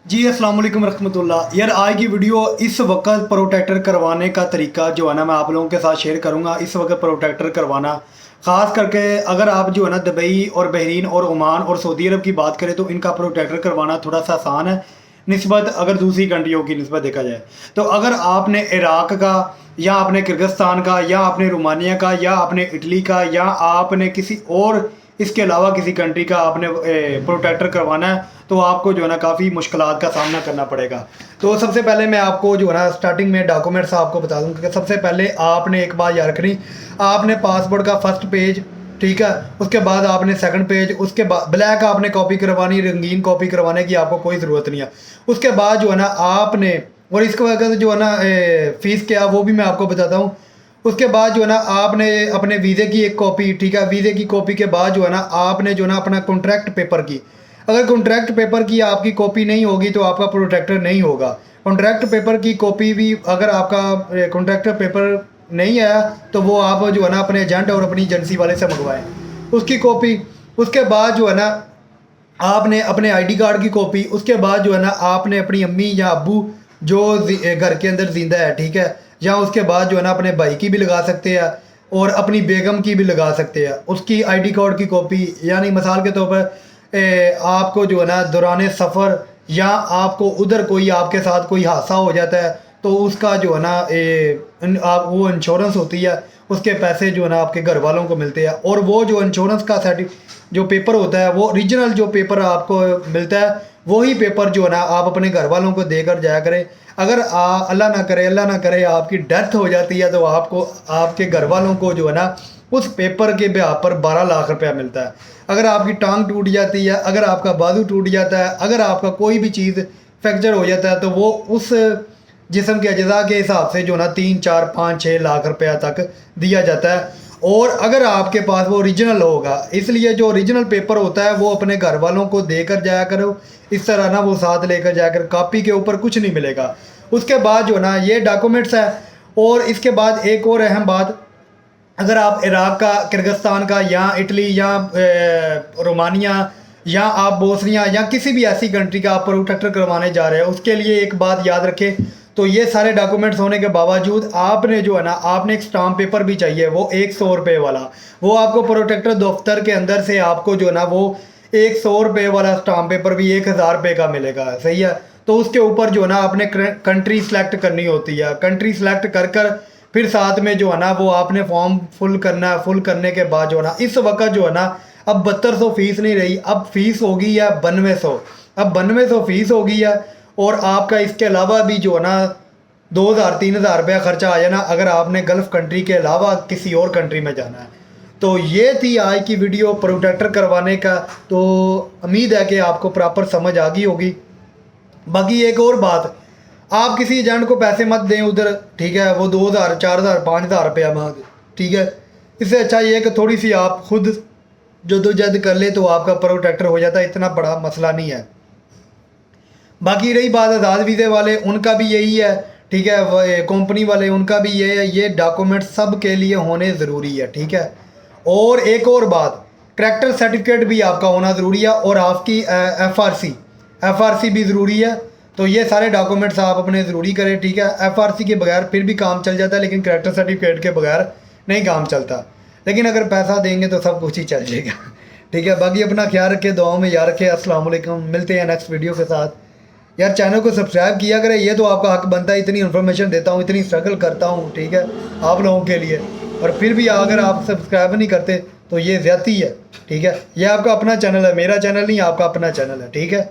जी अस्सलाम वालेकुम रहमतुल्लाह। यार आज की वीडियो इस वक्त प्रोटेक्टर करवाने का तरीका जो है ना मैं आप लोगों के साथ शेयर करूंगा। इस वक्त प्रोटेक्टर करवाना ख़ास करके अगर आप जो है ना दुबई और बहरीन और ओमान और सऊदी अरब की बात करें तो इनका प्रोटेक्टर करवाना थोड़ा सा आसान है निस्बत अगर दूसरी कंट्रियों की निस्बत देखा जाए। तो अगर आपने इराक का या आपने किर्गिस्तान का या आपने रोमानिया का या आपने इटली का या आपने किसी और इसके अलावा किसी कंट्री का आपने प्रोटेक्टर करवाना है तो आपको जो है ना काफ़ी मुश्किलात का सामना करना पड़ेगा। तो सबसे पहले मैं आपको जो है ना स्टार्टिंग में डॉक्यूमेंट्स आपको बता दूँ कि सबसे पहले आपने एक बात याद रखनी, आपने पासपोर्ट का फर्स्ट पेज, ठीक है, उसके बाद आपने सेकंड पेज, उसके बाद ब्लैक आपने कॉपी करवानी, रंगीन कॉपी करवाने की आपको कोई ज़रूरत नहीं है। उसके बाद जो है ना आपने, और इसके वजह से जो है ना फ़ीस क्या वो भी मैं आपको बताता हूँ। उसके बाद जो है ना आपने अपने वीज़े की एक कॉपी, ठीक है, वीज़े की कॉपी के बाद जो है ना आपने जो है ना अपना कॉन्ट्रैक्ट पेपर की, अगर कॉन्ट्रैक्ट पेपर की आपकी कॉपी नहीं होगी तो आपका प्रोटेक्टर नहीं होगा। कॉन्ट्रैक्ट पेपर की कॉपी भी अगर आपका कॉन्ट्रैक्ट पेपर नहीं आया तो वो आप जो है ना अपने एजेंट और अपनी एजेंसी वाले से मंगवाएं उसकी कॉपी। उसके बाद जो है ना आपने अपने आईडी कार्ड की कॉपी, उसके बाद जो है ना आपने अपनी अम्मी या अब्बू जो घर के अंदर जिंदा है, ठीक है, या उसके बाद जो है ना अपने भाई की भी लगा सकते हैं और अपनी बेगम की भी लगा सकते हैं उसकी आईडी कार्ड की कॉपी। यानी मिसाल के तौर पर आपको जो है ना दौरान सफ़र या आपको उधर कोई आपके साथ कोई हादसा हो जाता है तो उसका जो है ना आप वो इंश्योरेंस होती है, उसके पैसे जो है ना आपके घर वालों को मिलते हैं। और वो जो इंश्योरेंस का जो पेपर होता है वो ओरिजिनल जो पेपर आपको मिलता है वही पेपर जो है ना आप अपने घर वालों को देकर जाया करें। अगर अल्लाह ना करे आपकी डेथ हो जाती है तो आपको आपके घर वालों को जो है ना उस पेपर के ब्याह पर 12 लाख रुपया मिलता है। अगर आपकी टांग टूट जाती है, अगर आपका बाजू टूट जाता है, अगर आपका कोई भी चीज़ फ्रैक्चर हो जाता है तो वो उस जिस्म के अज्जा के हिसाब से जो ना 3, 4, 5, 6 लाख रुपया तक दिया जाता है। और अगर आपके पास वो ओरिजिनल होगा, इसलिए जो ओरिजिनल पेपर होता है वो अपने घर वालों को देकर जाया करो। इस तरह ना वो साथ लेकर जाकर, कॉपी के ऊपर कुछ नहीं मिलेगा। उसके बाद जो ना ये डॉक्यूमेंट्स है। और इसके बाद एक और अहम बात, अगर आप इराक का, किर्गिस्तान का या इटली या रोमानिया या आप बोस्निया या किसी भी ऐसी कंट्री का आप प्रोटेक्टर करवाने जा रहे हैं, उसके लिए एक बात याद रखें। तो ये सारे डॉक्यूमेंट्स होने के बावजूद आपने जो है ना आपने एक स्टाम्प पेपर भी चाहिए, वो 100 रुपये वाला, वो आपको प्रोटेक्टर दफ्तर के अंदर से आपको जो है ना वो 100 रुपये वाला स्टाम्प पेपर भी 1000 रुपये का मिलेगा, सही है। तो उसके ऊपर जो है ना आपने कंट्री सेलेक्ट करनी होती है। कंट्री सेलेक्ट कर कर फिर साथ में जो है ना वो आपने फॉर्म फुल करना है। फुल करने के बाद जो है ना इस वक्त जो है ना अब 7200 फीस नहीं रही, अब फीस होगी है 9200। अब 9200 फीस होगी है और आपका इसके अलावा भी जो है ना 2000-3000 रुपया खर्चा आ जाना अगर आपने गल्फ़ कंट्री के अलावा किसी और कंट्री में जाना है। तो ये थी आज की वीडियो प्रोटेक्टर करवाने का। तो उम्मीद है कि आपको प्रॉपर समझ आ गई होगी। बाकी एक और बात, आप किसी एजेंट को पैसे मत दें उधर, ठीक है, वो 2000, 4000, 5000 रुपया मांगे, ठीक है। इससे अच्छा ये है कि थोड़ी सी आप खुद जद्दोजहद कर ले तो आपका प्रोटेक्टर हो जाता है, इतना बड़ा मसला नहीं है। बाकी रही बात आज़ाद वीज़े वाले, उनका भी यही है, ठीक है, कंपनी वाले उनका भी ये है, ये डॉक्यूमेंट सब के लिए होने ज़रूरी है, ठीक है। और एक और बात, करैक्टर सर्टिफिकेट भी आपका होना ज़रूरी है और आपकी एफआरसी भी ज़रूरी है। तो ये सारे डॉक्यूमेंट्स आप अपने ज़रूरी करें, ठीक है। एफआरसी के बगैर फिर भी काम चल जाता है लेकिन करैक्टर सर्टिफिकेट के बगैर नहीं काम चलता। लेकिन अगर पैसा देंगे तो सब कुछ ही चल जाएगा, ठीक है। बाकी अपना ख्याल रखें, दुआओं में याद रखें। अस्सलाम वालेकुम, मिलते हैं नेक्स्ट वीडियो के साथ। यार चैनल को सब्सक्राइब किया करें, ये तो आपका हक बनता है। इतनी इन्फॉर्मेशन देता हूँ, इतनी स्ट्रगल करता हूँ, ठीक है, आप लोगों के लिए, और फिर भी अगर आप सब्सक्राइब नहीं करते तो ये ज़्यादती है, ठीक है। ये आपका अपना चैनल है, मेरा चैनल नहीं, आपका अपना चैनल है, ठीक है।